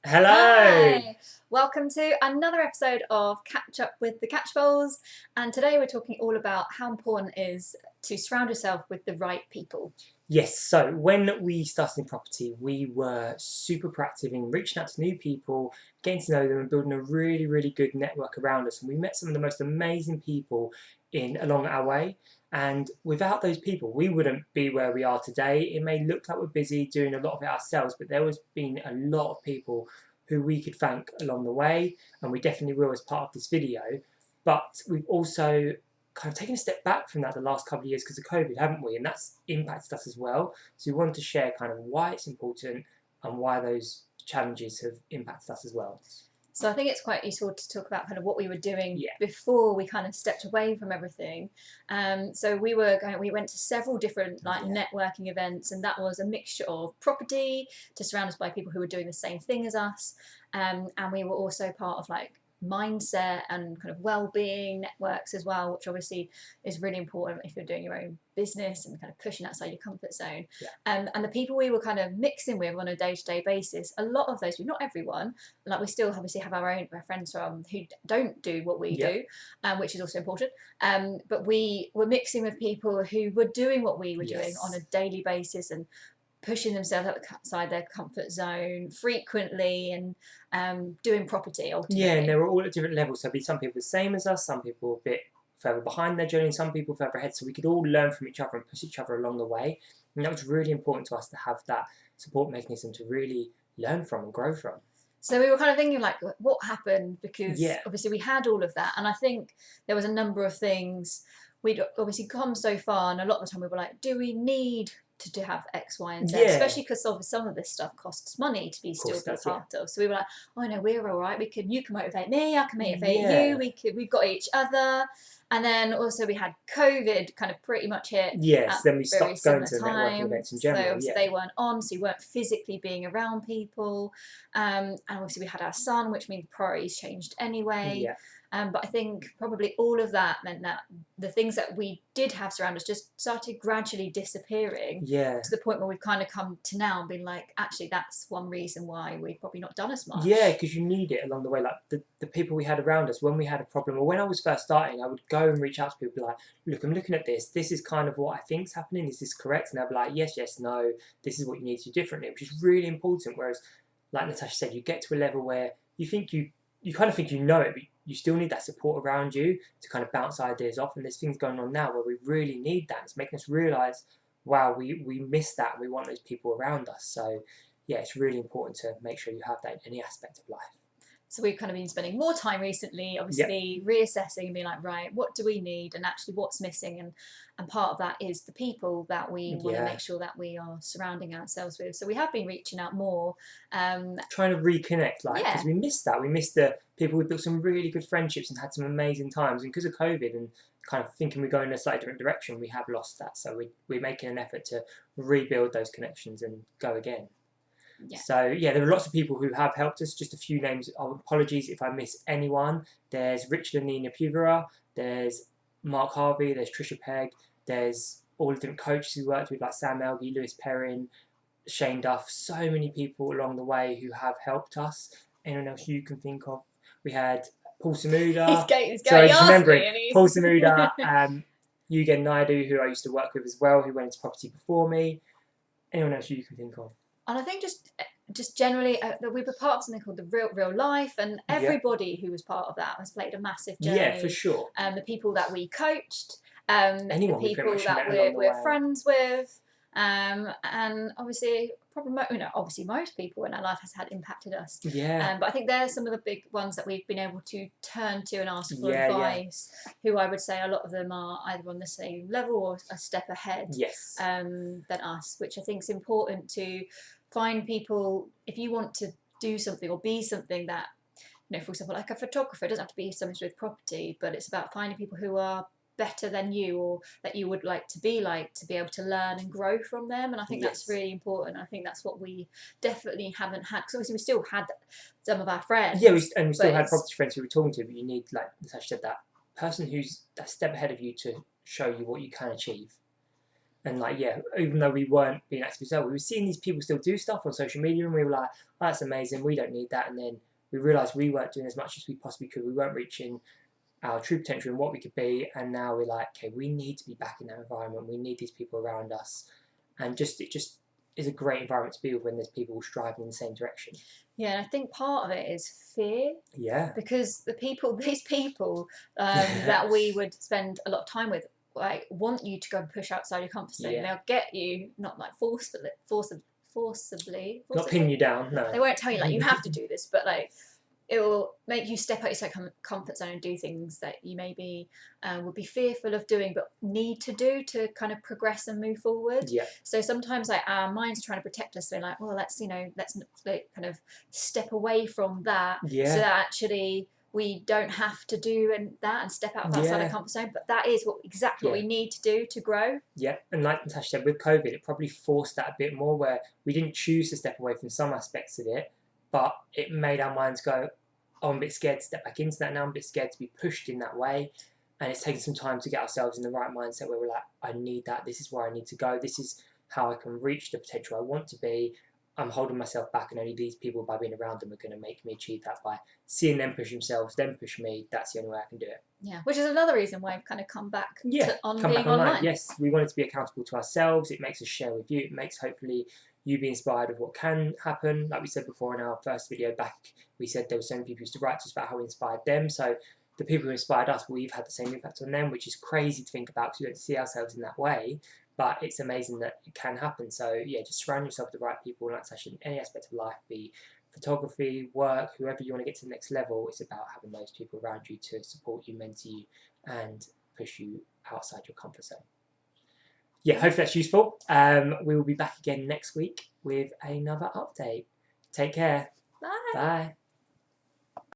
Hello! Hi! Welcome to another episode of Catch Up with the Catchpoles, and today we're talking all about how important it is to surround yourself with the right people. Yes, so when we started in property, we were super proactive in reaching out to new people, getting to know them, and building a really, really good network around us. And we met some of the most amazing people along our way. And without those people, we wouldn't be where we are today. It may look like we're busy doing a lot of it ourselves, but there has been a lot of people who we could thank along the way, and we definitely will as part of this video. But we've also kind of taken a step back from that the last couple of years because of COVID, haven't we? And that's impacted us as well. So we wanted to share kind of why it's important and why those challenges have impacted us as well. So I think it's quite useful to talk about kind of what we were doing Yeah. before we kind of stepped away from everything. So we went to several different networking events, and that was a mixture of property to surround us by people who were doing the same thing as us, and we were also part of mindset and kind of well-being networks as well, which obviously is really important if you're doing your own business and kind of pushing outside your comfort zone. Yeah. And the people we were kind of mixing with on a day-to-day basis, a lot of those people, not everyone, like we still obviously have our friends who don't do what we do, which is also important. But we were mixing with people who were doing what we were doing on a daily basis and pushing themselves outside their comfort zone frequently and doing property ultimately. Yeah, and they were all at different levels. So there'd be some people the same as us, some people a bit further behind their journey, some people further ahead. So we could all learn from each other and push each other along the way. And that was really important to us to have that support mechanism to really learn from and grow from. So we were kind of thinking what happened, because obviously we had all of that, and I think there was a number of things. We'd obviously come so far, and a lot of the time we were like, do we need to have X, Y, and Z? Especially because some of this stuff costs money to be part of. So we were like, oh no, we're all right. You can motivate me, I can motivate you. We've got each other. And then also we had COVID kind of pretty much hit. Yes, then we stopped going to networking events in general. So they weren't on, so you weren't physically being around people. And obviously we had our son, which means priorities changed anyway. Yeah. But I think probably all of that meant that the things that we did have surround us just started gradually disappearing. Yeah. To the point where we've kind of come to now and been like, actually, that's one reason why we've probably not done as much. Yeah, because you need it along the way. Like the people we had around us when we had a problem, or when I was first starting, I would go and reach out to people like, look, I'm looking at this. This is kind of what I think's happening. Is this correct? And they'll be like, yes, yes, no. This is what you need to do differently, which is really important. Whereas, like Natasha said, you get to a level where you think you kind of think you know it, but you still need that support around you to kind of bounce ideas off. And there's things going on now where we really need that. It's making us realise, wow, we miss that. We want those people around us. So yeah, it's really important to make sure you have that in any aspect of life. So we've kind of been spending more time recently, obviously, reassessing and being like, right, what do we need, and actually what's missing, and part of that is the people that we want to make sure that we are surrounding ourselves with. So we have been reaching out more, trying to reconnect, because we missed that. We missed the people. We built some really good friendships and had some amazing times, and because of COVID and kind of thinking we're going in a slightly different direction, we have lost that. So we're making an effort to rebuild those connections and go again. Yeah. So yeah, there are lots of people who have helped us. Just a few names. Oh, apologies if I miss anyone. There's Richard and Nina Puvera. There's Mark Harvey. There's Trisha Pegg. There's all the different coaches who worked with, like Sam Elgie, Lewis Perrin, Shane Duff. So many people along the way who have helped us. Anyone else you can think of? We had Paul Samuda. Sorry, just remembering. Paul Samuda, Eugen Naidu, who I used to work with as well, who went into property before me. Anyone else you can think of? And I think just generally we were part of something called the real life, and everybody who was part of that has played a massive journey. Yeah, for sure. The people that we coached, the people that we're friends with, and obviously obviously most people in our life has had impacted us. Yeah. But I think they're some of the big ones that we've been able to turn to and ask for advice. Who I would say a lot of them are either on the same level or a step ahead. Yes. Than us, which I think is important to find people if you want to do something or be something that, for example, like a photographer, it doesn't have to be something to do with property, but it's about finding people who are better than you or that you would like to be able to learn and grow from them. And I think that's really important. I think that's what we definitely haven't had, because obviously we still had some of our friends. Yeah, we still had property friends who we were talking to, but you need, like Natasha said, that person who's a step ahead of you to show you what you can achieve. And like, yeah, even though we weren't being active ourselves, we were seeing these people still do stuff on social media, and we were like, oh, that's amazing, we don't need that. And then we realised we weren't doing as much as we possibly could. We weren't reaching our true potential and what we could be. And now we're like, okay, we need to be back in that environment. We need these people around us. And it just is a great environment to be with when there's people striving in the same direction. Yeah, and I think part of it is fear. Yeah. Because these people that we would spend a lot of time with, like, want you to go and push outside your comfort zone. Yeah. They'll get you, not like forcibly. Not pin you down, no. They won't tell you like you have to do this, but like it will make you step out your comfort zone and do things that you maybe would be fearful of doing but need to do to kind of progress and move forward. Yeah. So sometimes like our minds are trying to protect us. They're like, well, let's like, kind of step away from that, yeah. so that actually we don't have to do that and step out of that side of comfort zone. But that is exactly what we need to do to grow. Yeah, and like Natasha said, with COVID, it probably forced that a bit more, where we didn't choose to step away from some aspects of it, but it made our minds go, oh, I'm a bit scared to step back into that now, I'm a bit scared to be pushed in that way. And it's taken some time to get ourselves in the right mindset where we're like, I need that, this is where I need to go, this is how I can reach the potential I want to be. I'm holding myself back, and only these people, by being around them, are going to make me achieve that. By seeing them push themselves, them push me, that's the only way I can do it. Yeah, which is another reason why I've kind of come back on being online. Yes, we wanted to be accountable to ourselves. It makes us share with you. It makes, hopefully, you be inspired of what can happen. Like we said before in our first video back, we said there were so many people who used to write to us about how we inspired them. So the people who inspired us, we've had the same impact on them, which is crazy to think about because we don't see ourselves in that way. But it's amazing that it can happen. So yeah, just surround yourself with the right people, like Sasha, in any aspect of life, be photography, work, whoever you want to get to the next level. It's about having those people around you to support you, mentor you, and push you outside your comfort zone. Yeah, hopefully that's useful. We will be back again next week with another update. Take care. Bye. Bye.